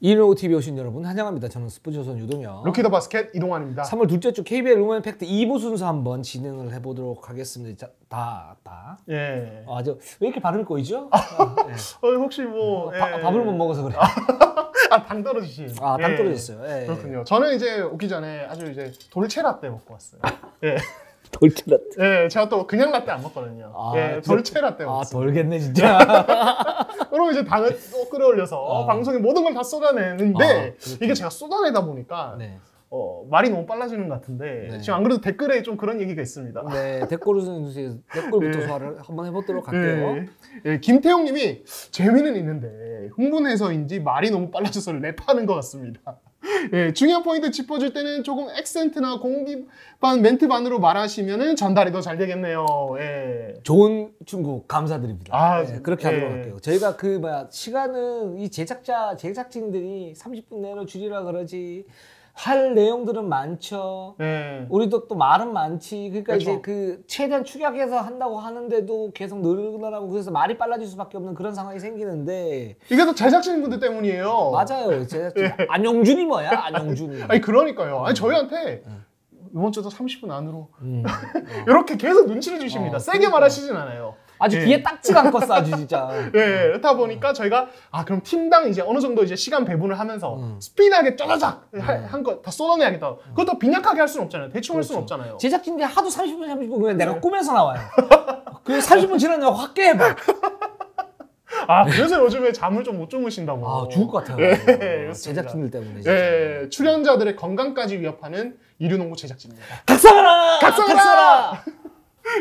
이노TV 오신 여러분 환영합니다. 저는 스포츠조선 유동혁, 루키 더 바스켓 이동환입니다. 3월 둘째 주 KBL 룸 팩트 2부 순서 한번 진행을 해보도록 하겠습니다. 예. 왜 이렇게 발음이 꼬이죠? 네. 혹시 뭐 밥을 못 먹어서 그래요. 당 떨어지신. 당 떨어졌어요. 예. 그렇군요. 저는 이제 오기 전에 아주 이제 돌체 라떼 먹고 왔어요. 예. 돌체 라떼. 예, 제가 또 그냥 라떼 안 먹거든요. 돌체 라떼 먹었어요. 돌겠네 진짜. 그러면 이제 당을 또 끌어올려서 방송에 모든 걸 다 쏟아내는데 이게 제가 쏟아내다 보니까 말이 너무 빨라지는 것 같은데 지금 안 그래도 댓글에 좀 그런 얘기가 있습니다. 네, 댓글부터 소화를 한번 해보도록 할게요. 김태용님이 재미는 있는데 흥분해서인지 말이 너무 빨라져서 랩하는 것 같습니다. 중요한 포인트 짚어줄 때는 조금 액센트나 공기반 멘트반으로 말하시면 전달이 더 잘 되겠네요. 좋은 충고 감사드립니다. 그렇게 하도록 예. 할게요. 저희가 시간은 이 제작진들이 30분 내로 줄이라 그러지 할 내용들은 많죠. 우리도 또 말은 많지. 그러니까 그렇죠. 이제 최대한 축약해서 한다고 하는데도 계속 늘어나고 그래서 말이 빨라질 수밖에 없는 그런 상황이 생기는데 이게 또 제작진분들 때문이에요. 맞아요. 제작진. 안영준이 뭐야? 안영준이. 아니 그러니까요. 아니 저희한테 이번 주도 30분 안으로 이렇게 계속 눈치를 주십니다. 세게 말하시진 않아요. 아주 귀에 딱지가 안 껐어 아주 진짜. 그렇다 보니까 저희가 그럼 팀당 이제 어느 정도 이제 시간 배분을 하면서 스피드하게 짜자작 한 거 다 쏟아내야겠다. 그것도 빈약하게 할 수는 없잖아요. 대충 할 수는 없잖아요. 제작진들이 하도 30분 그냥 내가 꿈에서 나와요. 그 30분 지났냐고 확게 해봐. 그래서 요즘에 잠을 좀 못 주무신다고. 죽을 것 같아요. 제작진들 때문에. 진짜. 출연자들의 건강까지 위협하는 이류농구 제작진입니다. 각성하라!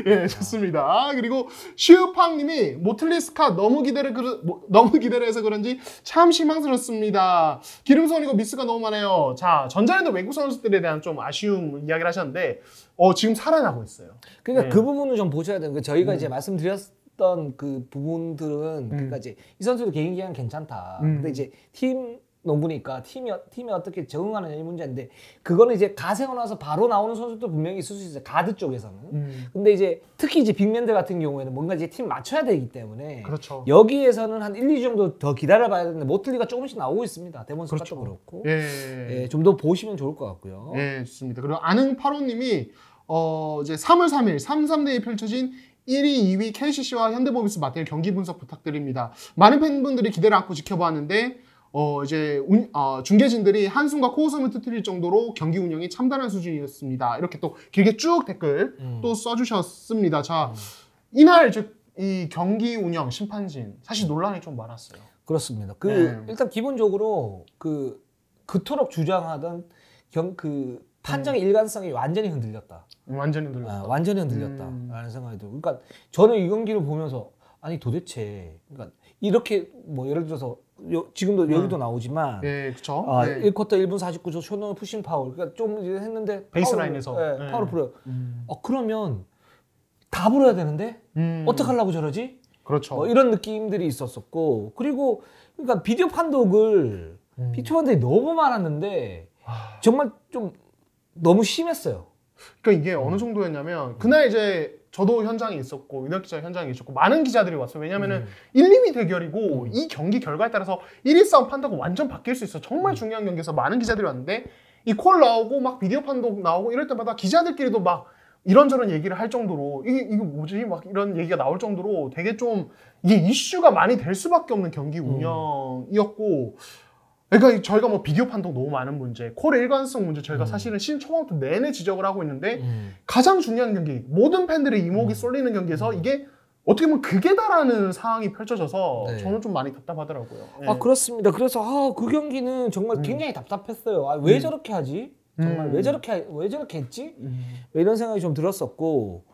예, 좋습니다. 그리고 슈팡님이 모틀리스카 너무 기대를 해서 그런지 참 실망스럽습니다. 기름선이고 미스가 너무 많아요. 자, 전자랜드 외국 선수들에 대한 좀 아쉬움 이야기를 하셨는데 지금 살아나고 있어요. 그러니까 그 부분을 좀 보셔야 되는 게 저희가 이제 말씀드렸던 그 부분들은 그러니까 이제 이 선수들 개인 기량 괜찮다. 근데 이제 팀 농구니까 팀이 어떻게 적응하느냐 이 문제인데 그거는 이제 가세고 나서 바로 나오는 선수도 분명히 있을 수 있어요. 가드 쪽에서는. 근데 이제 특히 이제 빅맨들 같은 경우에는 뭔가 이제 팀 맞춰야 되기 때문에 그렇죠. 여기에서는 한 1, 2주 정도 더 기다려 봐야 되는데 모틀리가 조금씩 나오고 있습니다. 데몬 스카도 그렇고. 좀 더 보시면 좋을 것 같고요. 좋습니다. 그리고 아능파로님이 이제 3월 3일 3-3대에 펼쳐진 1위, 2위 KCC와 현대모비스 맞대결 경기 분석 부탁드립니다. 많은 팬분들이 기대를 안고 지켜봤는데 이제 중계진들이 한숨과 코웃음을 터뜨릴 정도로 경기 운영이 참담한 수준이었습니다. 이렇게 또 길게 쭉 댓글 또 써주셨습니다. 자, 이날 이 경기 운영 심판진 사실 논란이 좀 많았어요. 그렇습니다. 일단 기본적으로 그토록 주장하던 판정의 일관성이 완전히 흔들렸다. 완전히 흔들렸다. 완전히 흔들렸다라는 생각이 들고, 그러니까 저는 이 경기를 보면서 아니 도대체 그러니까 이렇게 뭐 예를 들어서 지금도 여기도 나오지만 그렇죠. 1쿼터 1분 49초 쇼노 푸싱 파울 그러니까 좀 했는데 베이스라인에서 파울을 불어요. 그러면 다 불어야 되는데 어떻게 하려고 저러지? 그렇죠. 이런 느낌들이 있었었고, 그리고 그러니까 비디오 판독을 비디오 판독이 너무 많았는데 정말 좀 너무 심했어요. 그러니까 이게 어느 정도였냐면 그날 이제 저도 현장에 있었고 윤혁 기자 현장에 있었고 많은 기자들이 왔어요. 왜냐면은 1, 2위 대결이고 이 경기 결과에 따라서 1위 싸움 판독은 완전 바뀔 수 있어. 정말 중요한 경기에서 많은 기자들이 왔는데 이 콜 나오고 막 비디오 판독 나오고 이럴 때마다 기자들끼리도 막 이런저런 얘기를 할 정도로 이게 뭐지? 막 이런 얘기가 나올 정도로 되게 좀 이게 이슈가 많이 될 수밖에 없는 경기 운영이었고, 그러니까 저희가 뭐 비디오 판독 너무 많은 문제, 콜의 일관성 문제 저희가 사실은 시즌 초반부터 내내 지적을 하고 있는데 가장 중요한 경기, 모든 팬들의 이목이 쏠리는 경기에서 이게 어떻게 보면 극에다라는 상황이 펼쳐져서 저는 좀 많이 답답하더라고요. 그렇습니다. 그래서 그 경기는 정말 굉장히 답답했어요. 왜 저렇게 하지? 정말 왜 저렇게 했지? 이런 생각이 좀 들었었고,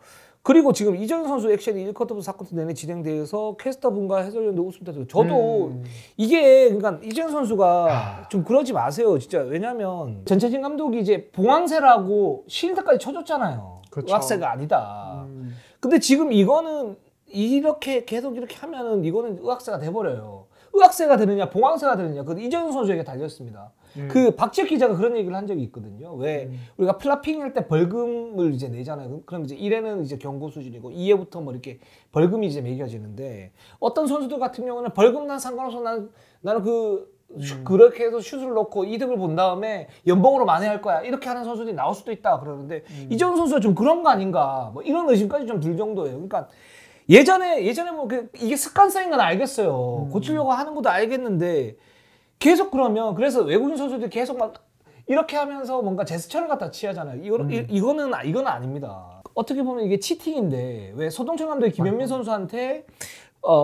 그리고 지금 이정현 선수 액션이 1쿼터부터 4쿼터 내내 진행돼서 캐스터분과 해설위원도 웃음타도 저도 이게 그러니까 이정현 선수가 좀 그러지 마세요 진짜. 왜냐면 전태진 감독이 이제 봉황새라고 실드까지 쳐줬잖아요. 그렇죠. 의학새가 아니다. 근데 지금 이거는 이렇게 계속 이렇게 하면은 이거는 의학새가 돼버려요. 의학새가 되느냐 봉황새가 되느냐 그건 이정현 선수에게 달렸습니다. 그 박지혁 기자가 그런 얘기를 한 적이 있거든요. 왜 우리가 플라핑할 때 벌금을 이제 내잖아요. 그럼 이제 1회는 이제 경고 수준이고 2회부터 뭐 이렇게 벌금이 이제 매겨지는데, 어떤 선수들 같은 경우는 벌금 난 상관없어 나는 그 그렇게 해서 슛을 넣고 이득을 본 다음에 연봉으로 만회할 거야 이렇게 하는 선수들이 나올 수도 있다 그러는데 이정현 선수가 좀 그런 거 아닌가 뭐 이런 의심까지 좀 들 정도예요. 그러니까 예전에 뭐 이게 습관성인 건 알겠어요. 고치려고 하는 것도 알겠는데 계속 그러면 그래서 외국인 선수들이 계속 막 이렇게 하면서 뭔가 제스처를 갖다 취하잖아요. 이거는 아닙니다. 어떻게 보면 이게 치팅인데 왜 소동철 감독이 김현민 선수한테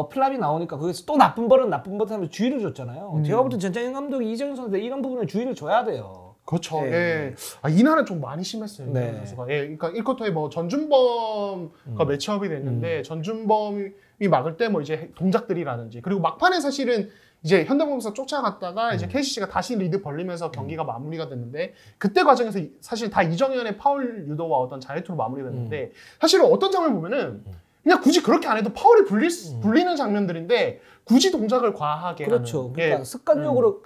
플랍이 나오니까 거기서 또 나쁜 버릇 하면서 주의를 줬잖아요. 제가 볼 때 전장현 감독이 이정현 선수한테 이런 부분에 주의를 줘야 돼요. 그렇죠. 네. 예. 이날은 좀 많이 심했어요. 네. 이정현 선수가. 예. 그러니까 1쿼터에 뭐 전준범과 매치업이 됐는데 전준범이 막을 때 뭐 이제 동작들이라든지 그리고 막판에 사실은 이제 현대모비스가 쫓아갔다가 이제 KCC가 다시 리드 벌리면서 경기가 마무리가 됐는데 그때 과정에서 사실 다 이정현의 파울 유도와 어떤 자유투로 마무리가 됐는데 사실은 어떤 장면을 보면은 그냥 굳이 그렇게 안 해도 파울이 불리는 장면들인데 굳이 동작을 과하게 그렇죠. 하는. 그러니까 예. 습관적으로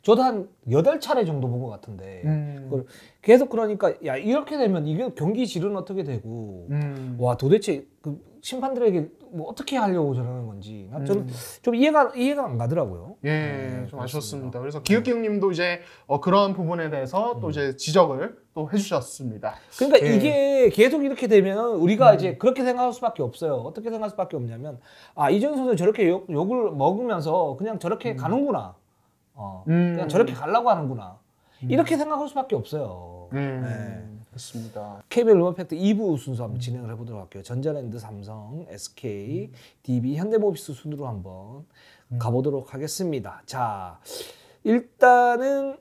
저도 한 8차례 정도 본 것 같은데 그걸 계속 그러니까 야 이렇게 되면 이게 경기 질은 어떻게 되고 와 도대체 그 심판들에게 뭐 어떻게 하려고 저러는 건지 저는 좀 이해가 안 가더라고요. 예, 네, 좀 그렇습니다. 아쉬웠습니다. 그래서 기읒기님도 이제 그런 부분에 대해서 또 이제 지적을 또 해주셨습니다. 그러니까 예. 이게 계속 이렇게 되면 우리가 이제 그렇게 생각할 수밖에 없어요. 어떻게 생각할 수밖에 없냐면 이정현 선수 저렇게 욕을 먹으면서 그냥 저렇게 가는구나. 그냥 저렇게 가려고 하는구나. 이렇게 생각할 수밖에 없어요. 네. 그렇습니다. KBL 루머팩트 2부 순서 한번 진행을 해보도록 할게요. 전자랜드, 삼성, SK, DB, 현대모비스 순으로 한번 가보도록 하겠습니다. 자, 일단은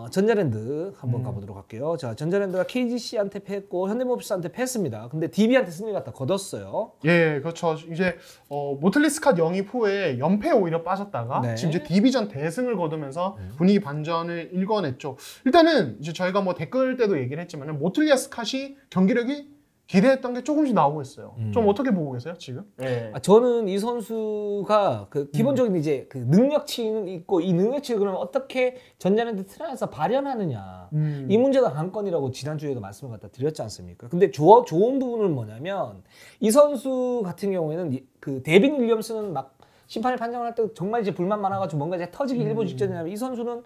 전자랜드 한번 가보도록 할게요. 자, 전자랜드가 KGC한테 패했고 현대모비스한테 패했습니다. 근데 DB한테 승리 갖다 거뒀어요. 예, 그렇죠. 이제 모틀리스캇 영입 후에 연패에 오히려 빠졌다가 네. 지금 이제 DB전 대승을 거두면서 분위기 반전을 일궈냈죠. 일단은 이제 저희가 뭐 댓글 때도 얘기를 했지만은 모틀리스캇이 경기력이 기대했던 게 조금씩 나오고 있어요. 좀 어떻게 보고 계세요 지금? 예. 저는 이 선수가 그 기본적인 이제 그 능력치는 있고 이 능력치를 그러면 어떻게 전자랜드 트라이에서 발현하느냐 이 문제가 관건이라고 지난주에도 말씀을 갖다 드렸지 않습니까? 근데 좋은 부분은 뭐냐면 이 선수 같은 경우에는 그 데빈 윌리엄스는 막 심판이 판정을 할 때 정말 이제 불만 많아가지고 뭔가 이제 터지기 일보 직전이냐면 이 선수는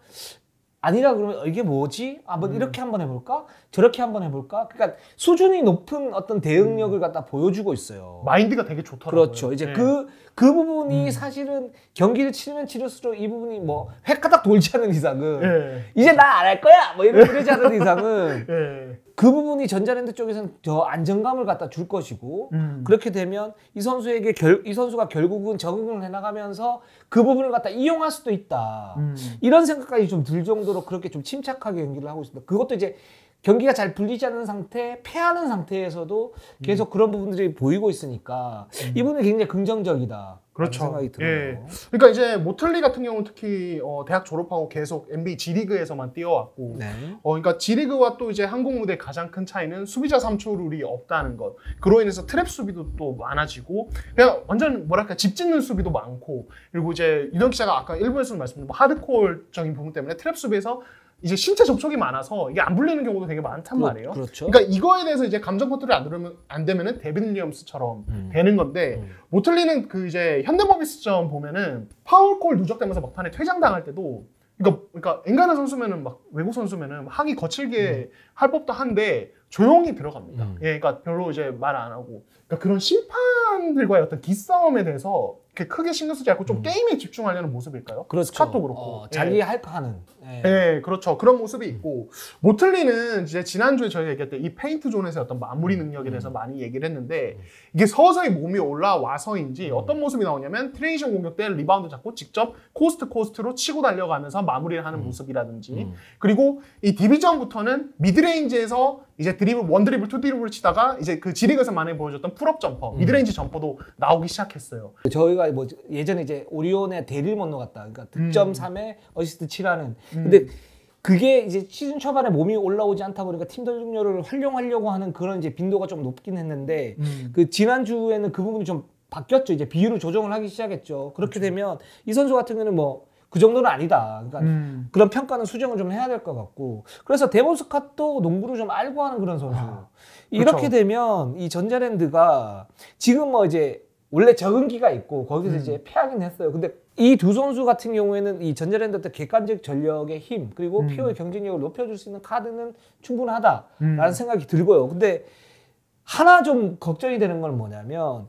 아니라 그러면 이게 뭐지? 뭐 이렇게 한번 해볼까? 저렇게 한번 해볼까? 그러니까 수준이 높은 어떤 대응력을 갖다 보여주고 있어요. 마인드가 되게 좋더라고요. 그렇죠. 이제 예. 그 부분이 사실은 경기를 치르면 치를수록 이 부분이 뭐 획가닥 돌지 않은 이상은 예. 이제 나 안 할 거야! 뭐 이러지 않은 이상은 예. 그 부분이 전자랜드 쪽에서는 더 안정감을 갖다 줄 것이고 그렇게 되면 이 선수가 결국은 적응을 해나가면서 그 부분을 갖다 이용할 수도 있다. 이런 생각까지 좀 들 정도로 그렇게 좀 침착하게 경기를 하고 있습니다. 그것도 이제 경기가 잘 풀리지 않는 상태, 패하는 상태에서도 계속 그런 부분들이 보이고 있으니까 이분은 굉장히 긍정적이다. 그렇죠. 생각이 들어요. 예. 그러니까 이제 모틀리 같은 경우는 특히 대학 졸업하고 계속 NBA G리그에서만 뛰어왔고, 네. 그러니까 G리그와 또 이제 한국 무대 가장 큰 차이는 수비자 3초 룰이 없다는 것. 그로 인해서 트랩 수비도 또 많아지고, 그냥 완전 뭐랄까 집 짓는 수비도 많고, 그리고 이제 윤영 기자가 아까 일부에서 말씀드린 하드코어적인 부분 때문에 트랩 수비에서 이제 신체 접촉이 많아서 이게 안 불리는 경우도 되게 많단 말이에요. 그렇죠. 그러니까 이거에 대해서 이제 감정 컨트롤이 안 되면은 데빈 윌리엄스처럼 되는 건데 모틀리는 그 이제 현대모비스전 보면은 파울콜 누적되면서 막판에 퇴장당할 때도 그러니까 엔간한 선수면은 막 외국 선수면은 항의 거칠게 할 법도 한데 조용히 들어갑니다. 예, 그러니까 별로 이제 말 안 하고 그러니까 그런 심판들과의 어떤 기싸움에 대해서 이렇게 크게 신경 쓰지 않고 좀 게임에 집중하려는 모습일까요? 그렇죠. 스캇도 그렇고 자기 할 거 하는. 예. 네, 그렇죠. 그런 모습이 있고 모틀리는 이제 지난주에 저희가 얘기할 때 이 페인트 존에서의 어떤 마무리 능력에 대해서 많이 얘기를 했는데 이게 서서히 몸이 올라와서인지 어떤 모습이 나오냐면 트레이션 공격 때 리바운드 잡고 직접 코스트로 치고 달려가면서 마무리를 하는 모습이라든지 그리고 이 디비전부터는 미드레인지에서 이제 원 드리블, 투 드리블을 치다가 이제 그 G리그에서 많이 보여줬던 풀업 점퍼, 미드레인지 점퍼도 나오기 시작했어요. 저희가 뭐 예전에 이제 오리온의 대리를 못 넣었다. 그러니까 득점 3에 어시스트 7하는. 근데 그게 이제 시즌 초반에 몸이 올라오지 않다 보니까 팀들 중요를 활용하려고 하는 그런 이제 빈도가 좀 높긴 했는데 그 지난주에는 그 부분이 좀 바뀌었죠. 이제 비율을 조정을 하기 시작했죠. 그렇게 되면 이 선수 같은 경우는 뭐 그 정도는 아니다. 그러니까 그런 평가는 수정을 좀 해야 될 것 같고. 그래서 데몬 스캇도 농구를 좀 알고 하는 그런 선수. 이렇게 되면 이 전자랜드가 지금 뭐 이제 원래 적응기가 있고 거기서 이제 패하긴 했어요. 근데 이 두 선수 같은 경우에는 이 전자랜드의 객관적 전력의 힘 그리고 피오의 경쟁력을 높여줄 수 있는 카드는 충분하다라는 생각이 들고요. 근데 하나 좀 걱정이 되는 건 뭐냐면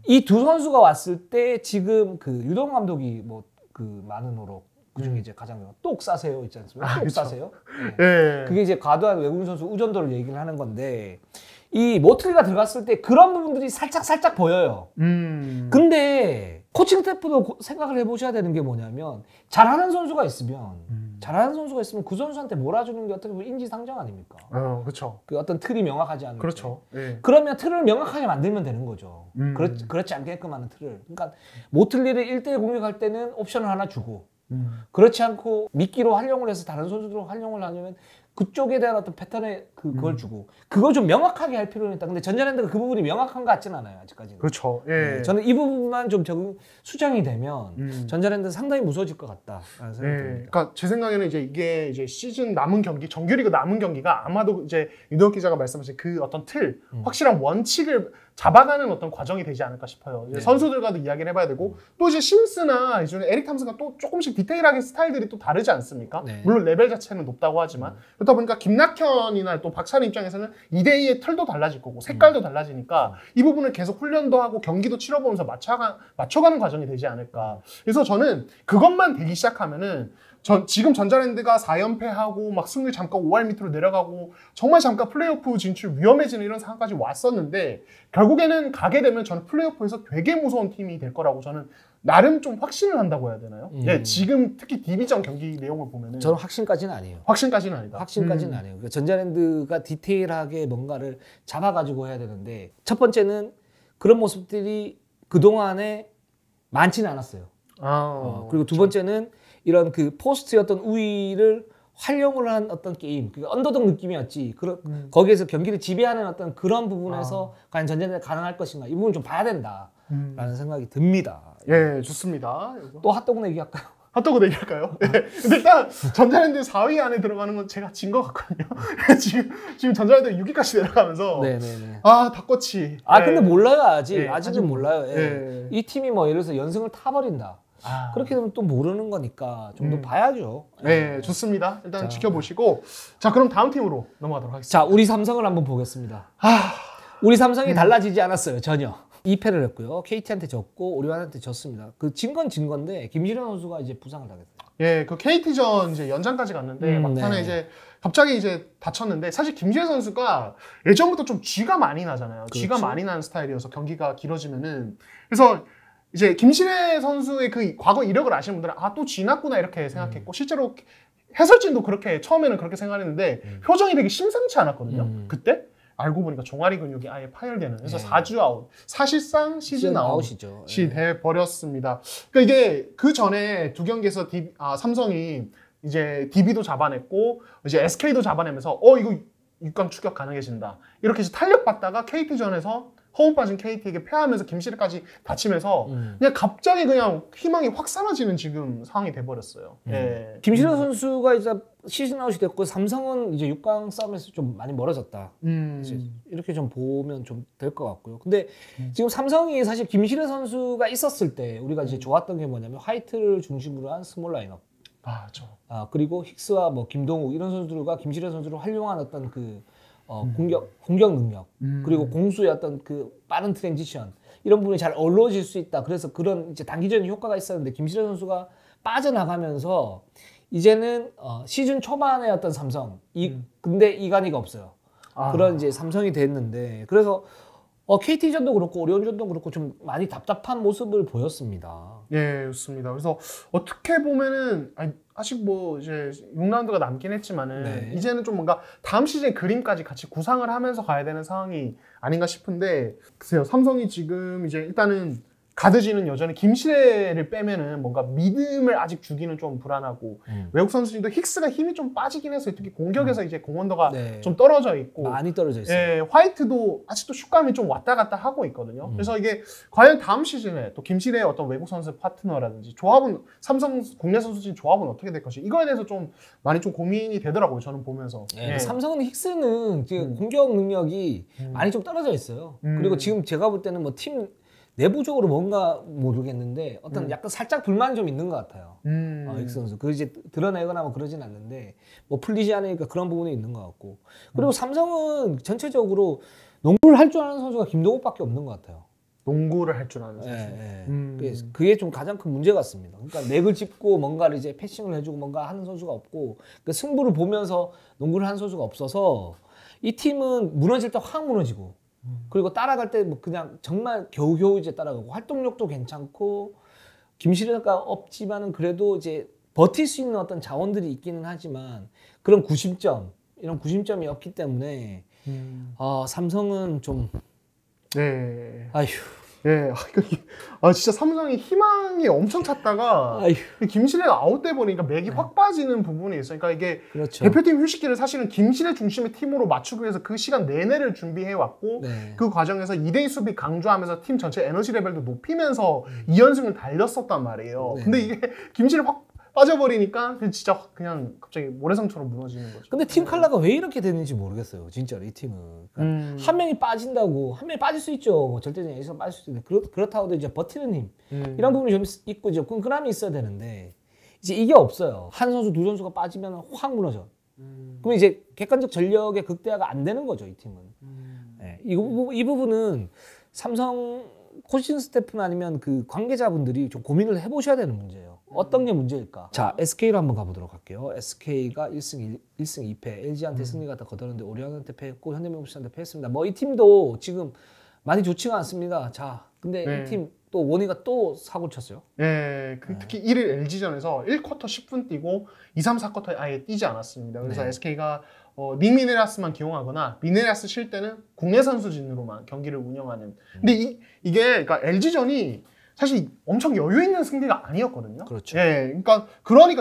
이 두 선수가 왔을 때 지금 그 유동 감독이 뭐 그 많은 호록 그중에 이제 가장 똑 싸세요 있지 않습니까? 똑 그쵸. 싸세요. 예. 그게 이제 과도한 외국인 선수 의존도를 얘기를 하는 건데 이 모틀리가 들어갔을 때 그런 부분들이 살짝 보여요. 근데 코칭 스태프도 생각을 해보셔야 되는 게 뭐냐면 잘하는 선수가 있으면 그 선수한테 몰아주는 게 어떻게 보면 인지상정 아닙니까? 그렇죠. 그 어떤 틀이 명확하지 않을 그렇죠. 때. 예. 그러면 틀을 명확하게 만들면 되는 거죠. 그렇지 않게끔 하는 틀을. 그러니까 모틀리를 1대1 공격할 때는 옵션을 하나 주고 그렇지 않고 미끼로 활용을 해서 다른 선수들로 활용을 하려면 그쪽에 대한 어떤 패턴에 그걸 주고 그걸 좀 명확하게 할 필요는 있다. 근데 전자랜드가 그 부분이 명확한 것 같지는 않아요. 아직까지는. 그렇죠. 예. 네, 저는 이 부분만 좀 수정이 되면 전자랜드는 상당히 무서워질 것 같다라는 생각이 듭니다. 그러니까 제 생각에는 이게 시즌 남은 경기, 정규리그 남은 경기가 아마도 이제 유도혁 기자가 말씀하신 그 어떤 틀, 확실한 원칙을 잡아가는 어떤 과정이 되지 않을까 싶어요. 이제 네. 선수들과도 이야기를 해봐야 되고 또 이제 심스나 이제 에릭 탐슨과 또 조금씩 디테일하게 스타일들이 또 다르지 않습니까? 네. 물론 레벨 자체는 높다고 하지만 그렇다 보니까 김낙현이나 또 박찬희 입장에서는 2대2의 틀도 달라질 거고 색깔도 달라지니까 이 부분을 계속 훈련도 하고 경기도 치러보면서 맞춰가는 과정이 되지 않을까. 그래서 저는 그것만 되기 시작하면은 지금 전자랜드가 4연패하고 막 승률 잠깐 5할 밑으로 내려가고 정말 잠깐 플레이오프 진출 위험해지는 이런 상황까지 왔었는데 결국에는 가게 되면 저는 플레이오프에서 되게 무서운 팀이 될 거라고 저는 나름 좀 확신을 한다고 해야 되나요? 네, 지금 특히 디비전 경기 내용을 보면은 저는 확신까지는 아니에요. 확신까지는 아니다. 확신까지는 아니에요. 그러니까 전자랜드가 디테일하게 뭔가를 잡아가지고 해야 되는데 첫 번째는 그런 모습들이 그동안에 많지는 않았어요. 그리고 두 번째는 이런 그 포스트의 어떤 우위를 활용을 한 어떤 게임, 그 언더독 느낌이었지. 거기에서 경기를 지배하는 어떤 그런 부분에서 과연 전자랜드가 가능할 것인가 이 부분 좀 봐야 된다라는 생각이 듭니다. 예, 좋습니다. 또 핫도그 내기 할까요? 핫도그 내기할까요? 네. 근데 일단 전자랜드 4위 안에 들어가는 건 제가 진 것 같거든요. 지금 전자랜드 6위까지 내려가면서 네네네. 닭꼬치. 근데 몰라요 아직. 네, 아직은 몰라요. 예. 네. 이 팀이 뭐 예를 들어서 연승을 타버린다. 그렇게 되면 또 모르는 거니까 좀 더 봐야죠. 네, 좋습니다. 일단 지켜보시고 자 그럼 다음 팀으로 넘어가도록 하겠습니다. 자, 우리 삼성을 한번 보겠습니다. 우리 삼성이 달라지지 않았어요 전혀. 2패를 했고요. KT한테 졌고 오리온한테 졌습니다. 그 진 건 진 건데 김시련 선수가 이제 부상을 당했어요. 예, 그 KT전 이제 연장까지 갔는데 막판에 네. 이제 갑자기 이제 다쳤는데 사실 김시현 선수가 예전부터 좀 쥐가 많이 나잖아요. 그렇지. 쥐가 많이 나는 스타일이어서 경기가 길어지면은 그래서 이제 김시래 선수의 그 과거 이력을 아시는 분들은 또 쥐 났구나 이렇게 생각했고 실제로 해설진도 그렇게 처음에는 그렇게 생각했는데 표정이 되게 심상치 않았거든요. 그때 알고 보니까 종아리 근육이 아예 파열되는 그래서 4주 아웃 사실상 시즌 아웃이죠. 아웃이 돼 버렸습니다. 그러니까 이게 그 전에 두 경기에서 삼성이 이제 DB도 잡아냈고 이제 SK도 잡아내면서 이거 6강 추격 가능해진다 이렇게 해서 탄력받다가 KT전에서 허운 빠진 KT에게 패하면서 김시래까지 다치면서 그냥 갑자기 그냥 희망이 확 사라지는 지금 상황이 돼버렸어요. 예. 김시련 선수가 이제 시즌 아웃이 됐고 삼성은 이제 6강 싸움에서 좀 많이 멀어졌다. 이제 이렇게 좀 보면 좀 될 것 같고요. 근데 지금 삼성이 사실 김시련 선수가 있었을 때 우리가 이제 좋았던 게 뭐냐면 화이트를 중심으로 한 스몰 라인업. 맞아. 그리고 힉스와 뭐 김동욱 이런 선수들과 김시련 선수를 활용한 어떤 그 공격 능력 그리고 공수의 어떤 그 빠른 트랜지션 이런 부분이 잘 어우러질 수 있다. 그래서 그런 이제 단기적인 효과가 있었는데 김시련 선수가 빠져나가면서 이제는 시즌 초반의 어떤 삼성 근데 이간희가 없어요. 그런 이제 삼성이 됐는데 그래서 KT전도 그렇고 오리온전도 그렇고 좀 많이 답답한 모습을 보였습니다. 예, 좋습니다. 그래서 어떻게 보면은 아직 뭐 이제 6라운드가 남긴 했지만은 네. 이제는 좀 뭔가 다음 시즌 그림까지 같이 구상을 하면서 가야 되는 상황이 아닌가 싶은데 글쎄요. 삼성이 지금 이제 일단은 가드지는 여전히 김시래를 빼면은 뭔가 믿음을 아직 주기는 좀 불안하고 외국 선수들도 힉스가 힘이 좀 빠지긴 해서 특히 공격에서 이제 공헌도가 네. 좀 떨어져 있고 많이 떨어져 있어요. 예, 화이트도 아직도 슛감이 좀 왔다 갔다 하고 있거든요. 그래서 이게 과연 다음 시즌에 또 김시래의 어떤 외국 선수 파트너라든지 조합은 삼성 국내 선수진 조합은 어떻게 될 것인지 이거에 대해서 좀 많이 좀 고민이 되더라고요. 저는 보면서. 예. 삼성은 힉스는 지금 공격 능력이 많이 좀 떨어져 있어요. 그리고 지금 제가 볼 때는 뭐 팀 내부적으로 뭔가 모르겠는데 어떤 약간 살짝 불만이 좀 있는 것 같아요. 익스 선수. 그 이제 드러내거나 뭐 그러진 않는데 뭐 풀리지 않으니까 그런 부분이 있는 것 같고. 그리고 삼성은 전체적으로 농구를 할 줄 아는 선수가 김동욱밖에 없는 것 같아요. 농구를 할 줄 아는 선수. 그래서 그게 좀 가장 큰 문제 같습니다. 그러니까 넥을 짚고 뭔가를 이제 패싱을 해주고 뭔가 하는 선수가 없고 그 승부를 보면서 농구를 하는 선수가 없어서 이 팀은 무너질 때 확 무너지고 그리고 따라갈 때 뭐 그냥 정말 겨우겨우 이제 따라가고 활동력도 괜찮고 김시래가 없지만은 그래도 이제 버틸 수 있는 어떤 자원들이 있기는 하지만 그런 이런 구심점이 없기 때문에 삼성은 좀 네. 아휴. 예, 진짜 삼성이 희망이 엄청 찼다가 김신혜가 아웃돼 버리니까 맥이 확 빠지는 부분이 있어요. 그러니까 이게 그렇죠. 대표팀 휴식기를 사실은 김신혜 중심의 팀으로 맞추기 위해서 그 시간 내내를 준비해 왔고 그 과정에서 2대2 수비 강조하면서 팀 전체 에너지 레벨도 높이면서 2연승을 달렸었단 말이에요. 근데 이게 김신혜 확 빠져버리니까 진짜 그냥 갑자기 모래성처럼 무너지는 거죠. 근데 팀 칼라가 왜 이렇게 되는지 모르겠어요. 진짜로 이 팀은. 그러니까 한 명이 빠진다고 한 명이 빠질 수 있죠. 뭐 절대적인 에이스가 빠질 수 있는데 그렇다고도 이제 버티는 힘 이런 부분이 좀 있고 이제 끈끈함이 있어야 되는데 이제 이게 없어요. 한 선수 두 선수가 빠지면 확 무너져. 그럼 이제 객관적 전력의 극대화가 안 되는 거죠. 이 팀은. 네. 이 부분은 삼성 코칭 스태프나 아니면 그 관계자분들이 좀 고민을 해보셔야 되는 문제예요. 어떤 게 문제일까? 자, SK로 한번 가보도록 할게요. SK가 1승 2패, LG한테 승리가 다 거두는데 오리온한테 패했고 현대모비스한테 패했습니다. 뭐 이 팀도 지금 많이 좋지가 않습니다. 자, 근데 이 팀 또 원희가 또 사고 쳤어요. 네, 특히 1일 LG전에서 1쿼터 10분 뛰고 2, 3, 4쿼터에 아예 뛰지 않았습니다. 그래서 SK가 닉 미네라스만 기용하거나 미네라스 쉴 때는 국내 선수진으로만 경기를 운영하는. 근데 이게 그러니까 LG전이 사실 엄청 여유 있는 승리가 아니었거든요. 그렇죠. 예, 그러니까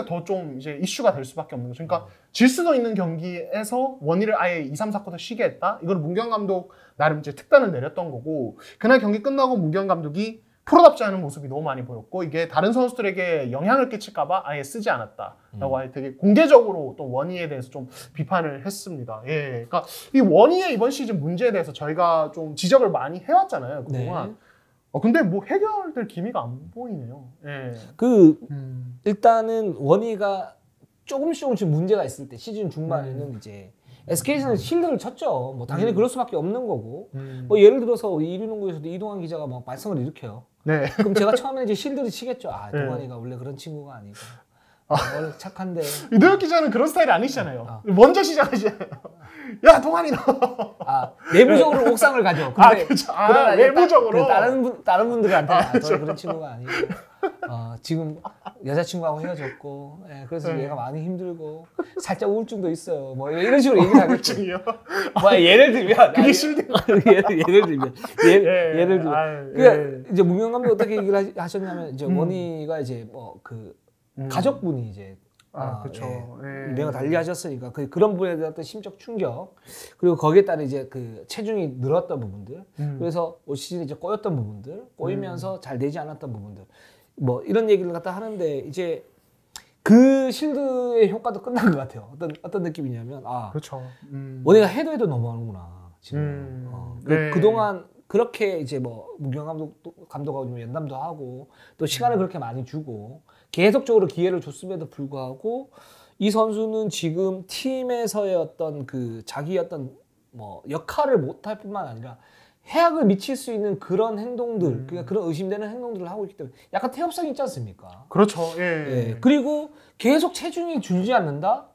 더 좀 이제 이슈가 될 수밖에 없는 거죠. 그러니까 질 수도 있는 경기에서 원희를 아예 2, 3, 4쿼터 쉬게 했다. 이걸 문경 감독 나름 이제 특단을 내렸던 거고 그날 경기 끝나고 문경 감독이 프로답지 않은 모습이 너무 많이 보였고 이게 다른 선수들에게 영향을 끼칠까봐 아예 쓰지 않았다라고 아예 되게 공개적으로 또 원희에 대해서 좀 비판을 했습니다. 예, 그러니까 이 원희의 이번 시즌 문제에 대해서 저희가 좀 지적을 많이 해왔잖아요 그동안. 근데 뭐 해결될 기미가 안 보이네요. 예. 일단은 원희가 조금씩 문제가 있을 때 시즌 중반에는 이제 SK에서는 실드를 쳤죠. 뭐 당연히 그럴 수밖에 없는 거고. 뭐 예를 들어서 이류농구에서도 이동환 기자가 막 말썽을 일으켜요. 네. 그럼 제가 처음에 이제 실드를 치겠죠. 동환이가 원래 그런 친구가 아니고 원래 착한데. 이도혁 기자는 그런 스타일이 아니시잖아요. 먼저 시작하시잖아요. 야 동환이 너. 내부적으로 옥상을 가죠. 근데 그렇죠. 외부적으로 다른 분들한테 그렇죠. 그런 친구가 아니고 지금 여자친구하고 헤어졌고 그래서 얘가 많이 힘들고 살짝 우울증도 있어요. 뭐 이런 식으로 얘기를 하겠죠. 우울증이요? 뭐 예를 들면 그게 실드. 예를 들면 그러니까 이제 문경 감독 어떻게 얘기를 하셨냐면 이제 원희가 이제 뭐 그 가족분이 이제 그렇죠. 유명을 달리하셨으니까 그런 부분에 대한 어떤 심적 충격 그리고 거기에 따른 이제 그 체중이 늘었던 부분들 그래서 올 시즌에 이제 꼬였던 부분들 꼬이면서 잘 되지 않았던 부분들 뭐 이런 얘기를 갖다 하는데 이제 그 실드의 효과도 끝난 것 같아요. 어떤 느낌이냐면 그렇죠. 원희가 해도 너무하는구나 지금. 그동안 그렇게 이제 뭐 문경 감독하고 좀 연담도 하고 또 시간을 그렇게 많이 주고 계속적으로 기회를 줬음에도 불구하고 이 선수는 지금 팀에서의 어떤 그 자기의 어떤 뭐 역할을 못할 뿐만 아니라 해악을 미칠 수 있는 그런 행동들, 그러니까 그런 의심되는 행동들을 하고 있기 때문에 약간 태엽성이 있지 않습니까? 그렇죠. 그리고 계속 체중이 줄지 않는다?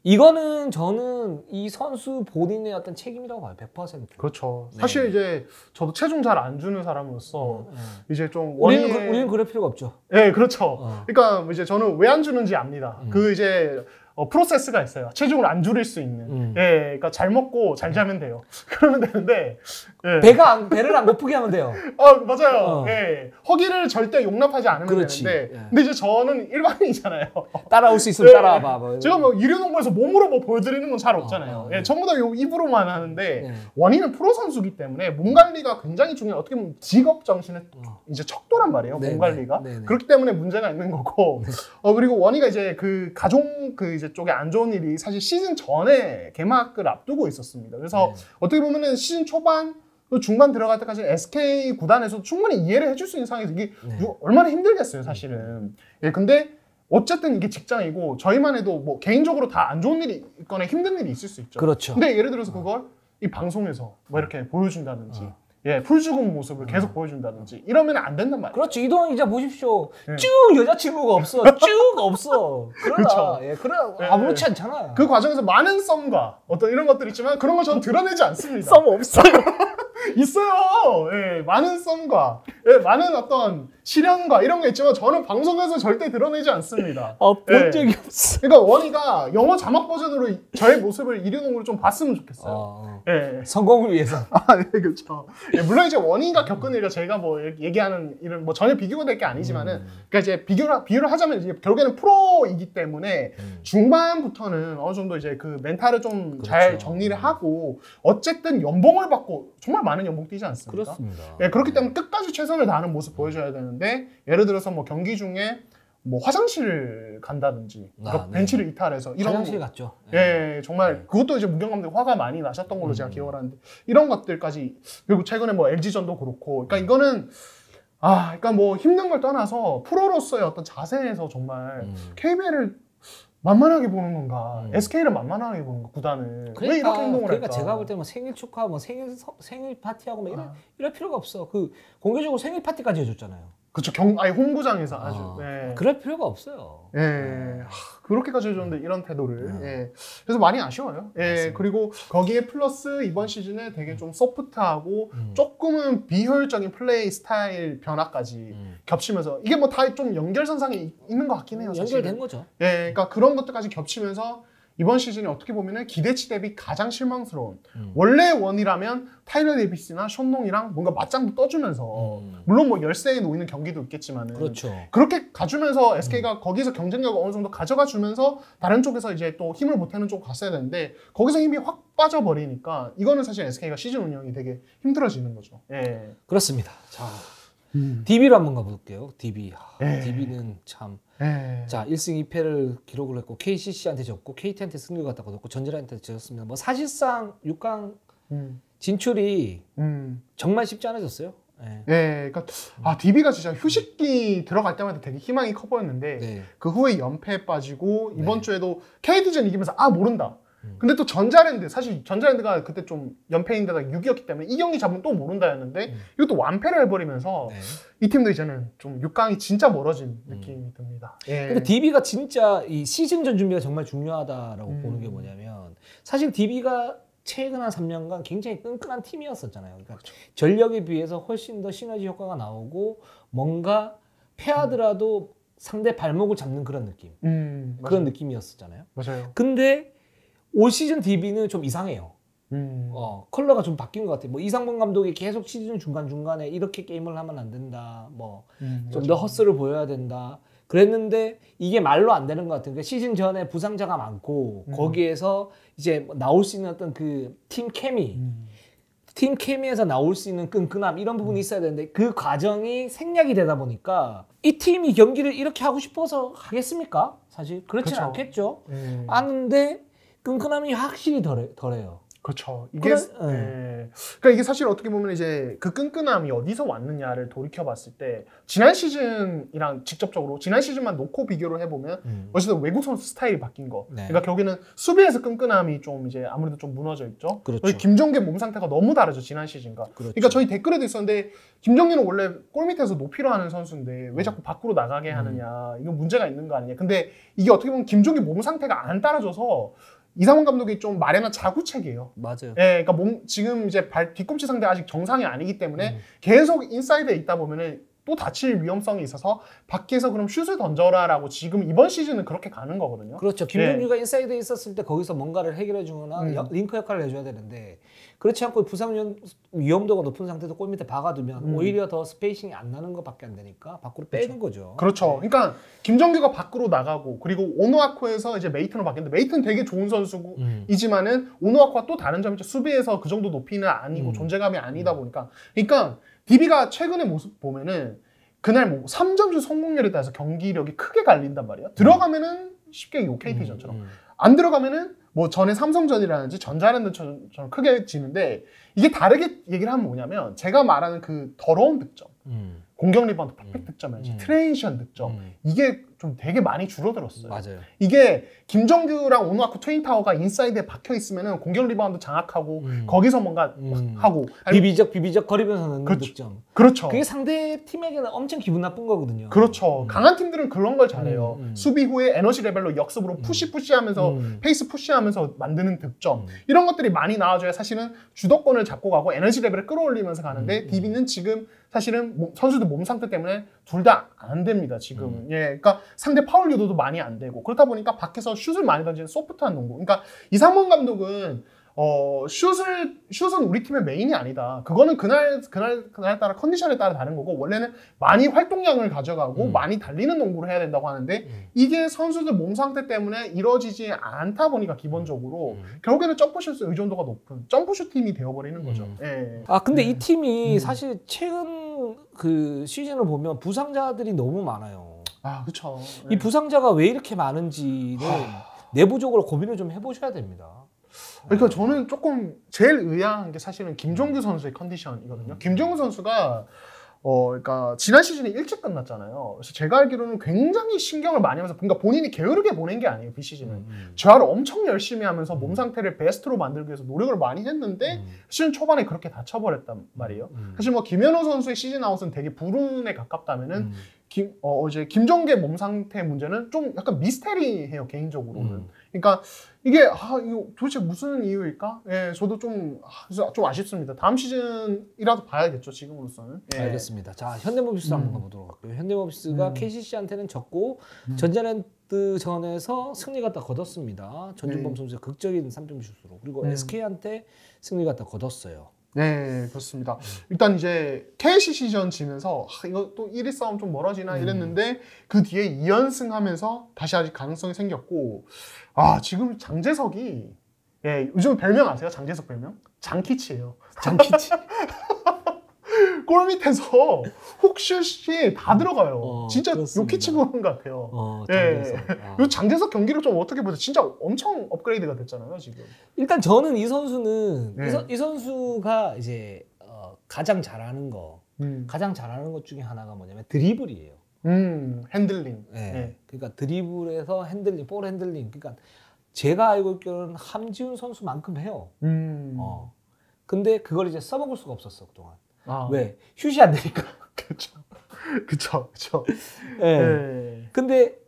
이거는 저는 이 선수 본인의 어떤 책임이라고 봐요. 100%. 그렇죠. 사실 이제 저도 체중 잘 안 주는 사람으로서 이제 좀 우리는 그럴 필요가 없죠. 네, 그렇죠. 그러니까 이제 저는 왜 안 주는지 압니다. 그 이제 프로세스가 있어요. 체중을 안 줄일 수 있는. 그러니까 잘 먹고 잘 자면 돼요. 그러면 되는데 배를 안 고프게 하면 돼요. 맞아요. 허기를 절대 용납하지 않으면 되는데. 근데 이제 저는 일반인이잖아요. 따라올 수 있으면 따라와봐. 제가 뭐 이류농구에서 몸으로 뭐 보여드리는 건 잘 없잖아요. 전부 다 입으로만 하는데 원희는 프로 선수기 때문에 몸 관리가 굉장히 중요해요. 어떻게 보면 직업 정신의 이제 척도란 말이에요. 몸 관리가. 그렇기 때문에 문제가 있는 거고. 그리고 원희가 이제 그 가족 이제 쪽에 안 좋은 일이 사실 시즌 전에 개막을 앞두고 있었습니다. 그래서 어떻게 보면은 시즌 초반 그 중반 들어갈 때까지 SK 구단에서 충분히 이해를 해줄 수 있는 상황에서 이게 얼마나 힘들겠어요, 사실은. 예, 근데 어쨌든 이게 직장이고 저희만 해도 뭐 개인적으로 다 안 좋은 일이 있거나 힘든 일이 있을 수 있죠. 그렇죠. 근데 예를 들어서 그걸 이 방송에서 뭐 이렇게 보여준다든지 예, 풀 죽은 모습을 계속 보여준다든지 이러면 안 된단 말이에요. 그렇죠. 이동환 기자 보십시오. 네. 쭉 여자친구가 없어. 쭉 없어. 그러나 그렇죠. 예, 그러나 네, 아무렇지 않잖아요. 그 과정에서 많은 썸과 어떤 이런 것들이 있지만 그런 걸 저는 드러내지 않습니다. 썸 없어요. 있어요. 예, 많은 썸과 예, 많은 어떤 시련과 이런 게 있지만 저는 방송에서 절대 드러내지 않습니다. 본 예. 적이 없어. 그러니까 원희가 영어 자막 버전으로 저의 모습을 이류농으로 좀 봤으면 좋겠어요. 예. 성공을 위해서. 아, 네, 그렇죠. 예, 물론 이제 원희가 겪은 일과 제가 뭐 얘기하는 일은 뭐 전혀 비교가 될 게 아니지만은, 그러니까 이제 비교를 하자면 이제 결국에는 프로이기 때문에 중반부터는 어느 정도 이제 그 멘탈을 좀 잘 그렇죠. 정리를 하고 어쨌든 연봉을 받고 정말 많은 연봉 뛰지 않습니까? 그렇습니다. 예, 그렇기 때문에 끝까지 최선을 다하는 모습 보여줘야 되는데 예를 들어서 뭐 경기 중에 뭐 화장실을 간다든지 그러니까 네. 벤치를 이탈해서 이런 화장실 갔죠. 예, 정말 그것도 이제 무경 감독 화가 많이 나셨던 걸로 제가 기억을 하는데 이런 것들까지 그리고 최근에 뭐 LG전도 그렇고 그러니까 이거는 그러니까 뭐 힘든 걸 떠나서 프로로서의 어떤 자세에서 정말 KBL을 만만하게 보는 건가, SK를 만만하게 보는 건가, 구단을 왜 이렇게 행동을 그러니까 할까? 제가 볼 때 뭐 생일 축하, 뭐 생일 파티하고 뭐 이럴 필요가 없어. 그 공개적으로 생일 파티까지 해줬잖아요. 그렇죠. 아니 홈구장에서 아주 네. 그럴 필요가 없어요. 예, 그렇게까지 해줬는데 이런 태도를 예. 그래서 많이 아쉬워요. 예, 맞습니다. 그리고 거기에 플러스 이번 시즌에 되게 좀 소프트하고 조금은 비효율적인 플레이 스타일 변화까지 겹치면서 이게 뭐 다 좀 연결선상에 있는 것 같긴 해요. 사실은. 연결된 거죠. 예, 그러니까 그런 것들까지 겹치면서 이번 시즌이 어떻게 보면은 기대치 대비 가장 실망스러운 원래 원이라면 타일러 데이비스나 션농이랑 뭔가 맞짱도 떠주면서 물론 뭐 열세에 놓이는 경기도 있겠지만은 그렇죠. 그렇게 가주면서 SK가 거기서 경쟁력을 어느 정도 가져가 주면서 다른 쪽에서 이제 또 힘을 보태는 쪽으로 갔어야 되는데 거기서 힘이 확 빠져버리니까 이거는 사실 SK가 시즌 운영이 되게 힘들어지는 거죠. 예. 그렇습니다. 자, DB로 한번 가볼게요. DB. 예. DB는 참. 예. 자, 1승 2패를 기록을 했고 KCC한테 졌고 KT한테 승리를 갖다 거뒀고 전자랜드한테 졌습니다. 뭐 사실상 6강 진출이 정말 쉽지 않아졌어요. 예. 예, 그러니까 DB가 진짜 휴식기 들어갈 때마다 되게 희망이 커 보였는데 네. 그 후에 연패에 빠지고 이번 주에도 KT전 이기면서 모른다. 근데 또 전자랜드 사실 전자랜드가 그때 좀 연패인데다 6위였기 때문에 이 경기 잡으면 또 모른다였는데 이것도 완패를 해버리면서 네. 이 팀도 이제는 좀 6강이 진짜 멀어진 느낌이 듭니다. 예. 근데 DB가 진짜 이 시즌전 준비가 정말 중요하다라고 보는 게 뭐냐면 사실 DB가 최근 한 3년간 굉장히 끈끈한 팀이었었잖아요. 그러니까 전력에 비해서 훨씬 더 시너지 효과가 나오고 뭔가 패하더라도 상대 발목을 잡는 그런 느낌. 그런 느낌이었었잖아요. 맞아요. 근데 올 시즌 DB는 좀 이상해요. 컬러가 좀 바뀐 것 같아요. 뭐 이상범 감독이 계속 시즌 중간중간에 이렇게 게임을 하면 안 된다. 뭐 좀 더 허스를 보여야 된다. 그랬는데 이게 말로 안 되는 것 같은 게 시즌 전에 부상자가 많고 거기에서 이제 나올 수 있는 어떤 그 팀 케미에서 나올 수 있는 끈끈함 이런 부분이 있어야 되는데 그 과정이 생략이 되다 보니까 이 팀이 경기를 이렇게 하고 싶어서 하겠습니까? 사실 그렇지는 그쵸. 않겠죠. 아는데 끈끈함이 확실히 덜해요. 그렇죠. 이게 그러니까 이게 사실 어떻게 보면 이제 그 끈끈함이 어디서 왔느냐를 돌이켜 봤을 때 지난 시즌이랑 직접적으로 지난 시즌만 놓고 비교를 해보면 어쨌든 외국 선수 스타일이 바뀐 거. 네. 그러니까 결국에는 수비에서 끈끈함이 좀 이제 아무래도 좀 무너져 있죠. 그렇죠. 김정규 몸 상태가 너무 다르죠 지난 시즌과. 그렇죠. 그러니까 저희 댓글에도 있었는데 김정규는 원래 골 밑에서 높이로 하는 선수인데 왜 자꾸 밖으로 나가게 하느냐. 이건 문제가 있는 거 아니냐. 근데 이게 어떻게 보면 김정규 몸 상태가 안 따라줘서. 이상원 감독이 좀 마련한 자구책이에요. 맞아요. 예, 그러니까 지금 이제 뒤꿈치 상태 아직 정상이 아니기 때문에 계속 인사이드에 있다 보면은 또 다칠 위험성이 있어서 밖에서 그럼 슛을 던져라라고 지금 이번 시즌은 그렇게 가는 거거든요. 그렇죠. 김동규가 인사이드에 있었을 때 거기서 뭔가를 해결해 주거나 링크 역할을 해줘야 되는데 그렇지 않고 부상 위험도가 높은 상태에서 골 밑에 박아두면 오히려 더 스페이싱이 안 나는 것밖에 안 되니까 밖으로 빼는 거죠. 그렇죠. 그러니까 김정규가 밖으로 나가고 그리고 오노아쿠에서 이제 메이튼으로 바뀌었는데 메이튼 되게 좋은 선수이지만은 오노아쿠와 또 다른 점이 수비에서 그 정도 높이는 아니고 존재감이 아니다 보니까 그러니까 DB가 최근의 모습 보면은 그날 뭐 3점슛 성공률에 따라서 경기력이 크게 갈린단 말이야. 들어가면은 쉽게 이기고 KT전처럼 안 들어가면은 뭐 전에 삼성전이라든지 전자랜드처럼 크게 지는데 이게 다르게 얘기를 하면 뭐냐면 제가 말하는 그 더러운 득점 공격 리바운드 퍼펙트 득점이라든지 트레이션 득점 이게 좀 되게 많이 줄어들었어요. 맞아요. 이게 김정규랑 오누아쿠 트윈타워가 인사이드에 박혀 있으면은 공격 리바운드 장악하고 거기서 뭔가 하고 비비적 거리면서 넣는 그렇죠. 득점. 그렇죠. 그게 상대 팀에게는 엄청 기분 나쁜 거거든요. 그렇죠. 강한 팀들은 그런 걸 잘해요. 수비 후에 에너지 레벨로 역습으로 푸시하면서 페이스 푸시하면서 만드는 득점 이런 것들이 많이 나와줘야 사실은 주도권을 잡고 가고 에너지 레벨을 끌어올리면서 가는데 DB는 지금 사실은 선수들 몸 상태 때문에 둘 다 안 됩니다. 지금 예, 그러니까 상대 파울 유도도 많이 안 되고 그렇다 보니까 밖에서 슛을 많이 던지는 소프트한 농구. 그러니까 이상문 감독은 슛은 우리 팀의 메인이 아니다. 그거는 그날 따라 컨디션에 따라 다른 거고 원래는 많이 활동량을 가져가고 많이 달리는 농구를 해야 된다고 하는데 이게 선수들 몸 상태 때문에 이루어지지 않다 보니까 기본적으로 결국에는 점프슛 의존도가 높은 점프슛 팀이 되어버리는 거죠. 예. 근데 이 팀이 사실 최근 그 시즌을 보면 부상자들이 너무 많아요. 그렇죠. 이 부상자가 왜 이렇게 많은지는 내부적으로 고민을 좀 해보셔야 됩니다. 그러니까 저는 조금 제일 의아한 게 사실은 김종규 선수의 컨디션이거든요. 김종규 선수가 그러니까 지난 시즌이 일찍 끝났잖아요. 그래서 제가 알기로는 굉장히 신경을 많이 하면서 그러니까 본인이 게으르게 보낸 게 아니에요. 비시즌은 재활을 엄청 열심히 하면서 몸 상태를 베스트로 만들기 위해서 노력을 많이 했는데 시즌 초반에 그렇게 다쳐버렸단 말이에요. 사실 뭐 김현우 선수의 시즌 아웃은 되게 불운에 가깝다면은 이제 김정규의 몸 상태 문제는 좀 약간 미스테리해요 개인적으로는. 그러니까 이게 이거 도대체 무슨 이유일까? 예, 저도 좀 아쉽습니다. 다음 시즌이라도 봐야겠죠 지금으로서는. 예. 알겠습니다. 자, 현대모비스 한번 가보도록 할게요. 현대모비스가 KCC한테는 졌고 전자랜드전에서 승리가 딱 거뒀습니다. 전준범 선수의 극적인 3점 슛으로 그리고 SK한테 승리가 딱 거뒀어요. 네, 그렇습니다. 일단 이제 KCC전 지면서 이거 또 1위 싸움 좀 멀어지나 이랬는데 그 뒤에 2연승 하면서 다시 아직 가능성이 생겼고 지금 장재석이 요즘 별명 아세요? 장재석 별명? 장키치예요. 장키치. 골 밑에서 훅슛이 다 들어가요. 진짜 그렇습니다. 요키치 보는 것 같아요. 장재석. 요 장재석 경기를 좀 어떻게 보세요? 진짜 엄청 업그레이드가 됐잖아요, 지금. 일단 저는 이 선수는 네. 이 선수가 이제 가장 잘하는 것 중에 하나가 뭐냐면 드리블이에요. 핸들링. 네. 그러니까 드리블에서 핸들링, 볼 핸들링. 그러니까 제가 알고 있기로는 함지훈 선수만큼 해요. 근데 그걸 이제 써먹을 수가 없었어 그동안. 왜? 슛이 안 되니까. 그쵸. 네. 근데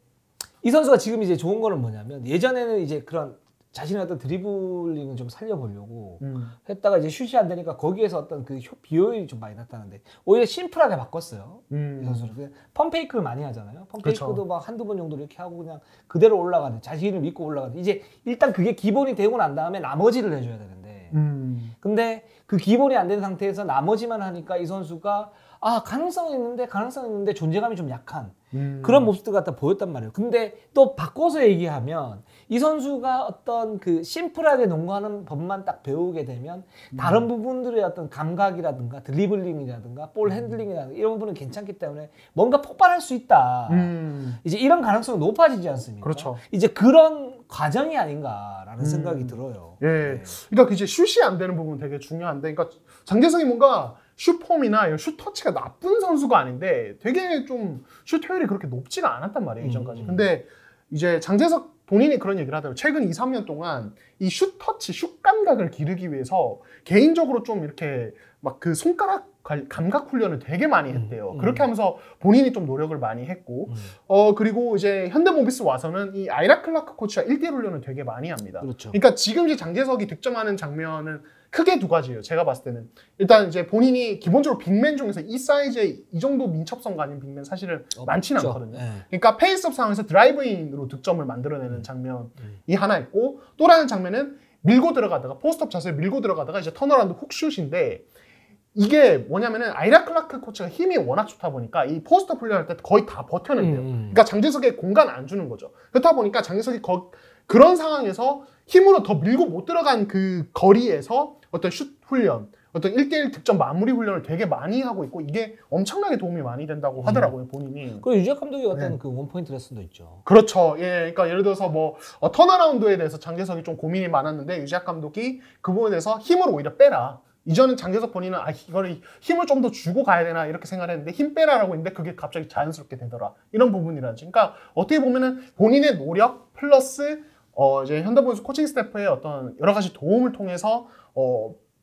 이 선수가 지금 이제 좋은 거는 뭐냐면 예전에는 이제 그런 자신의 어떤 드리블링을 좀 살려보려고 했다가 이제 슛이 안 되니까 거기에서 어떤 그 비효율이 좀 많이 나타나는데 오히려 심플하게 바꿨어요. 이 선수를. 펌페이크를 많이 하잖아요. 펌페이크도 그쵸. 막 한두 번 정도 이렇게 하고 그냥 그대로 올라가는 자신을 믿고 가는 이제 일단 그게 기본이 되고 난 다음에 나머지를 해줘야 되는데 근데 그 기본이 안 된 상태에서 나머지만 하니까 이 선수가 가능성은 있는데 존재감이 좀 약한 그런 모습들 갖다 보였단 말이에요. 근데 또 바꿔서 얘기하면 이 선수가 어떤 그 심플하게 농구하는 법만 딱 배우게 되면 다른 부분들의 어떤 감각이라든가 드리블링이라든가 볼 핸들링이라든가 이런 부분은 괜찮기 때문에 뭔가 폭발할 수 있다. 이제 이런 가능성이 높아지지 않습니까? 그렇죠. 이제 그런 과정이 아닌가라는 생각이 들어요. 예. 그러니까 이제 슛이 안 되는 부분 되게 중요한데, 그러니까 장재성이 뭔가 슛폼이나 슛 터치가 나쁜 선수가 아닌데 되게 좀 슛 효율이 그렇게 높지가 않았단 말이에요, 이전까지. 근데 이제 장재석 본인이 그런 얘기를 하더라고요. 최근 2, 3년 동안 이 슛 터치, 슛 감각을 기르기 위해서 개인적으로 좀 이렇게 막 그 손가락 감각 훈련을 되게 많이 했대요. 그렇게 하면서 본인이 좀 노력을 많이 했고, 그리고 이제 현대모비스 와서는 이 아이라 클라크 코치와 1대1 훈련을 되게 많이 합니다. 그렇죠. 그러니까 지금 이제 장재석이 득점하는 장면은 크게 두 가지예요. 제가 봤을 때는 일단 이제 본인이 기본적으로 빅맨 중에서 이 사이즈의 이 정도 민첩성 가진 빅맨 사실은 많지는 않거든요. 그러니까 페이스업 상황에서 드라이브인으로 득점을 만들어내는 장면이 하나 있고, 또 다른 장면은 밀고 들어가다가 포스트업 자세를 밀고 들어가다가 이제 턴어라운드 훅슛인데, 이게 뭐냐면은 아이라 클라크 코치가 힘이 워낙 좋다 보니까 이 포스트업 훈련할 때 거의 다 버텨낸대요. 그러니까 장재석에 공간 안 주는 거죠. 그렇다 보니까 장재석이 그런 상황에서 힘으로 더 밀고 못 들어간 그 거리에서 어떤 슛 훈련, 어떤 1대1 득점 마무리 훈련을 되게 많이 하고 있고 이게 엄청나게 도움이 많이 된다고 하더라고요, 본인이. 그리고 유재학 감독이 어떤 그 원포인트 레슨도 있죠. 그렇죠. 예, 그러니까 예를 들어서 뭐 턴어라운드에 대해서 장재석이 좀 고민이 많았는데 유재학 감독이 그 부분에 대해서 힘을 오히려 빼라. 이전은 장재석 본인은 이거를 힘을 좀 더 주고 가야 되나 이렇게 생각을 했는데 힘 빼라라고 했는데 그게 갑자기 자연스럽게 되더라. 이런 부분이라든지. 그러니까 어떻게 보면은 본인의 노력 플러스 이제 현대모비스 코칭 스태프의 어떤 여러 가지 도움을 통해서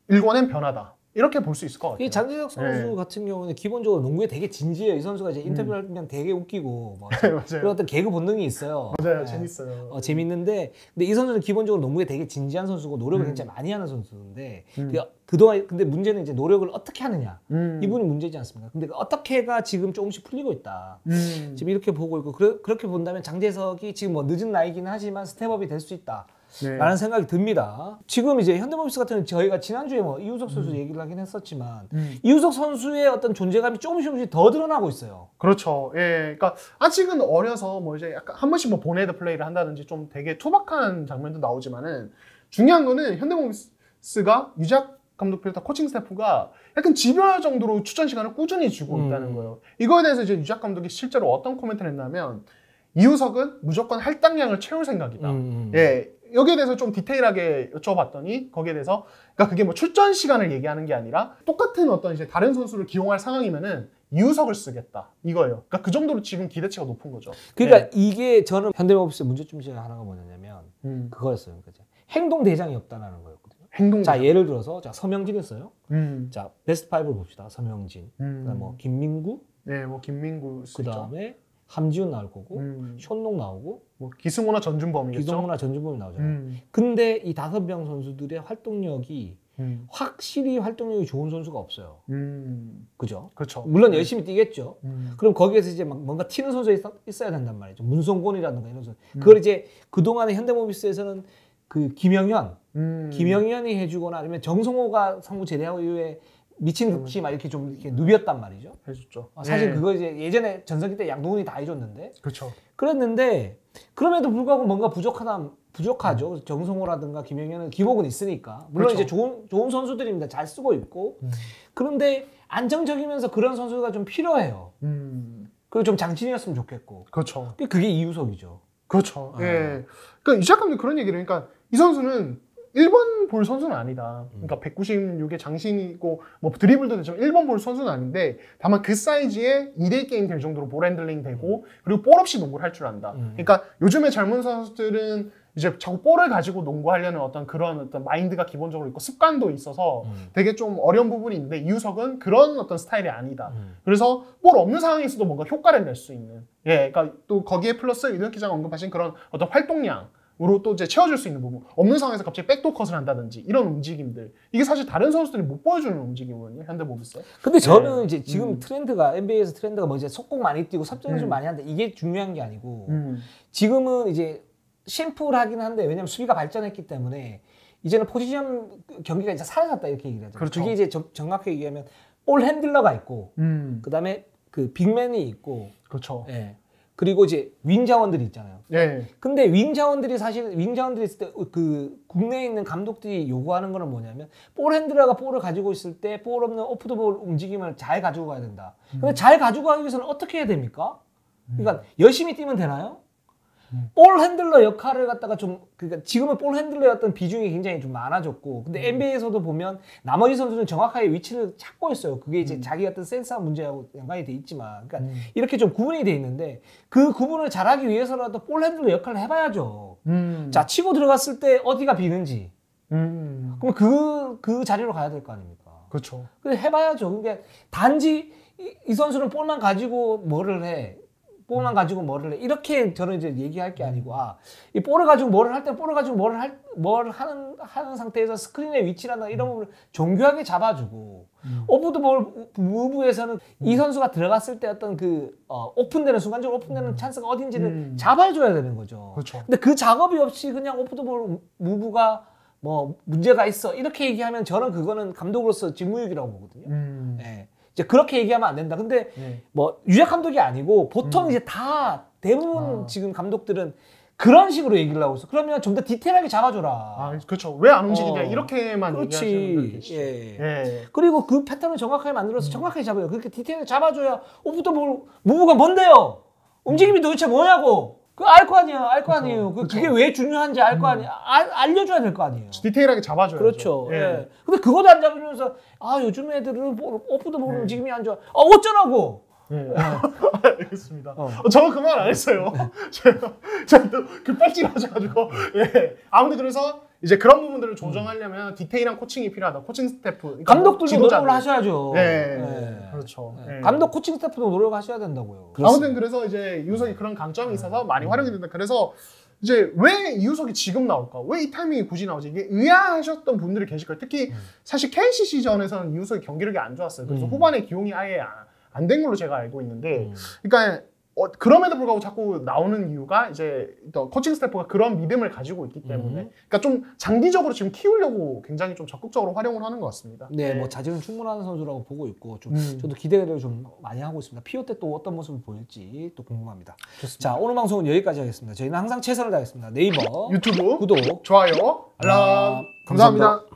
일궈낸 변화다. 이렇게 볼 수 있을 것 같아요. 이 장재석 선수 네. 같은 경우는 기본적으로 농구에 되게 진지해요. 이 선수가 이제 인터뷰를 하면 되게 웃기고 뭐 맞아요. 그런 어떤 개그 본능이 있어요. 맞아요. 네. 재밌어요. 재밌는데 근데 이 선수는 기본적으로 농구에 되게 진지한 선수고 노력을 굉장히 많이 하는 선수인데 음. 그동안 근데 문제는 이제 노력을 어떻게 하느냐 이 음. 부분이 문제지 않습니까? 근데 그 어떻게가 지금 조금씩 풀리고 있다. 음. 지금 이렇게 보고 있고 그렇게 본다면 장재석이 지금 뭐 늦은 나이긴 하지만 스텝업이 될 수 있다. 네. 라는 생각이 듭니다. 지금 이제 현대모비스 같은 경우는 저희가 지난주에 뭐 이우석 선수 얘기를 하긴 했었지만 이우석 선수의 어떤 존재감이 조금씩 더 드러나고 있어요. 그렇죠. 예, 그러니까 아직은 어려서 뭐 이제 약간 한 번씩 뭐 보네드 플레이를 한다든지 좀 되게 투박한 장면도 나오지만은 중요한 거는 현대모비스가 유작 감독 비롯한 코칭 스태프가 약간 집요할 정도로 출전 시간을 꾸준히 주고 있다는 거예요. 이거에 대해서 이제 유작 감독이 실제로 어떤 코멘트를 했냐면 이우석은 무조건 할당량을 채울 생각이다. 예. 여기에 대해서 좀 디테일하게 여쭤봤더니 거기에 대해서 그러니까 그게 뭐 출전 시간을 얘기하는 게 아니라 똑같은 어떤 이제 다른 선수를 기용할 상황이면은 이우석을 쓰겠다 이거예요. 그러니까 그 정도로 지금 기대치가 높은 거죠. 그러니까 네. 이게 저는 현대모비스의 문제점 중에 하나가 뭐냐면 그거였어요. 그러니까 행동 대장이 없다라는 거였거든요. 행동. 자 예를 들어서 자 서명진 했어요. 음. 자 베스트 5를 봅시다. 서명진, 그다음 뭐 김민구, 네, 뭐 김민구 쓰죠. 그다음에 함지훈 나올 거고, 션농 나오고, 뭐 기승호나 전준범이겠죠. 기성무나 전준범이 나오잖아요. 근데 이 5명 선수들의 활동력이 확실히 활동력이 좋은 선수가 없어요. 그죠? 그렇죠. 물론 열심히 뛰겠죠. 그럼 거기에서 이제 막 뭔가 튀는 선수가 있어야 된단 말이죠. 문성곤이라든가 이런 선수. 그걸 이제 그동안에 현대모비스에서는 그 김영현이 해주거나 아니면 정성호가 상무 제대하고 이후에 미친 듯이 막 이렇게 좀 이렇게 누볐단 말이죠. 해줬죠. 사실 예. 그거 이제 예전에 전성기 때 양동훈이 다 해줬는데. 그렇죠. 그랬는데 그럼에도 불구하고 뭔가 부족하죠. 정성호라든가 김영현은 기복은 있으니까. 물론 그렇죠. 이제 좋은 선수들입니다. 잘 쓰고 있고. 그런데 안정적이면서 그런 선수가 좀 필요해요. 그리고 좀 장신이었으면 좋겠고. 그렇죠. 그게 이우석이죠. 그렇죠. 예. 그러니까 이 작가님 그런 얘기를 그러니까 이 선수는 1번 볼 선수는 아니다. 그러니까 196의 장신이고 뭐 드리블도 되지만 1번 볼 선수는 아닌데 다만 그 사이즈에 2대 게임 될 정도로 볼 핸들링 되고 그리고 볼 없이 농구를 할 줄 안다. 그러니까 요즘에 젊은 선수들은 이제 자꾸 볼을 가지고 농구하려는 어떤 그런 어떤 마인드가 기본적으로 있고 습관도 있어서 되게 좀 어려운 부분이 있는데 이우석은 그런 어떤 스타일이 아니다. 그래서 볼 없는 상황에서도 뭔가 효과를 낼 수 있는. 예, 그러니까 또 거기에 플러스 이동혁 기자가 언급하신 그런 어떤 활동량. 으로 또 이제 채워줄 수 있는 부분 없는 상황에서 갑자기 백도 컷을 한다든지 이런 움직임들 이게 사실 다른 선수들이 못 보여주는 움직임이거든요 현대모비스. 근데 저는 이제 지금 트렌드가 NBA에서 트렌드가 뭐 이제 속공 많이 뛰고 섭정을 좀 많이 하는데 이게 중요한 게 아니고 지금은 이제 심플하긴 한데 왜냐면 수비가 발전했기 때문에 이제는 포지션 경기가 이제 사라졌다 이렇게 얘기를 하죠. 그렇죠. 그게 이제 정확하게 얘기하면 볼 핸들러가 있고 그다음에 그 빅맨이 있고 그렇죠. 예. 그리고 이제 윙 자원들이 있잖아요. 예. 근데 윙 자원들이 있을 때 그 국내에 있는 감독들이 요구하는 거는 뭐냐면 볼 핸들러가 볼을 가지고 있을 때 볼 없는 오프 더 볼 움직임을 잘 가지고 가야 된다. 근데 잘 가지고 가기 위해서는 어떻게 해야 됩니까? 그러니까 열심히 뛰면 되나요? 볼 핸들러 역할을 갖다가 좀 그러니까 지금은 볼 핸들러였던 비중이 굉장히 좀 많아졌고 근데 NBA에서도 보면 나머지 선수는 정확하게 위치를 찾고 있어요. 그게 이제 자기 어떤 센스와 문제하고 연관이 돼 있지만 그러니까 이렇게 좀 구분이 돼 있는데 그 구분을 잘하기 위해서라도 볼 핸들러 역할을 해봐야죠. 자 치고 들어갔을 때 어디가 비는지 그럼 그 자리로 가야 될 거 아닙니까? 그렇죠. 근데 해봐야죠. 그러니까 단지 이 선수는 볼만 가지고 뭐를 해. 볼만 가지고 뭐를 해. 이렇게 저는 이제 얘기할 게 아니고, 이 볼을 가지고 뭐를 할 때, 볼을 가지고 뭘 하는 상태에서 스크린의 위치라든가 이런 부분을 정교하게 잡아주고, 오프 더 볼 무브에서는 이 선수가 들어갔을 때 어떤 오픈되는, 순간적으로 오픈되는 찬스가 어딘지를 잡아줘야 되는 거죠. 그렇죠. 근데 그 작업이 없이 그냥 오프 더 볼 무브가 뭐 문제가 있어. 이렇게 얘기하면 저는 그거는 감독으로서 직무유기라고 보거든요. 예. 이제 그렇게 얘기하면 안 된다. 근데 뭐 유작 감독이 아니고 보통 이제 다 대부분 지금 감독들은 그런 식으로 얘기를 하고 있어. 그러면 좀 더 디테일하게 잡아줘라. 아, 그렇죠. 왜 안 움직이냐 이렇게만 얘기하시는 분들 그렇지. 계시죠. 예. 예. 그리고 그 패턴을 정확하게 만들어서 정확하게 잡아요. 그렇게 디테일하게 잡아줘야 오프터 무브가 뭔데요? 움직임이 도대체 뭐냐고. 그거 알 거 아니야. 알 거 아니에요. 그게 왜 중요한지 알 거 아니야. 알려줘야 될 거 아니에요. 디테일하게 잡아줘야죠. 그렇죠. 예. 예. 근데 그것도 안 잡으면서 아 요즘 애들은 오프더 볼 움직임이 안 좋아. 어쩌라고. 예. 알겠습니다. 저는 그 말 안 했어요. 제가 또 급발진 하셔가지고. 예. 아무튼 그래서 이제 그런 부분들을 조정하려면 디테일한 코칭이 필요하다. 코칭 스태프. 그러니까 감독들도 지도자들. 노력을 하셔야죠. 예. 예. 그렇죠. 예. 예. 감독 코칭 스태프도 노력하셔야 된다고요. 아무튼 그래서 이제 이우석이 그런 강점이 있어서 많이 활용이 된다. 그래서 이제 왜 이우석이 지금 나올까? 왜 이 타이밍이 굳이 나오지? 이게 의아하셨던 분들이 계실 거예요. 특히 사실 KCC전에서는 이우석이 경기력이 안 좋았어요. 그래서 후반에 기용이 아예 안 된 걸로 제가 알고 있는데, 그러니까 그럼에도 불구하고 자꾸 나오는 이유가 이제 또 코칭 스태프가 그런 믿음을 가지고 있기 때문에, 그러니까 좀 장기적으로 지금 키우려고 굉장히 좀 적극적으로 활용을 하는 것 같습니다. 네, 뭐 자질은 충분한 선수라고 보고 있고 좀 저도 기대를 좀 많이 하고 있습니다. 피오 때 또 어떤 모습을 보일지 또 궁금합니다. 좋습니다. 자, 오늘 방송은 여기까지 하겠습니다. 저희는 항상 최선을 다하겠습니다. 네이버 유튜브 구독, 좋아요, 알람. 감사합니다.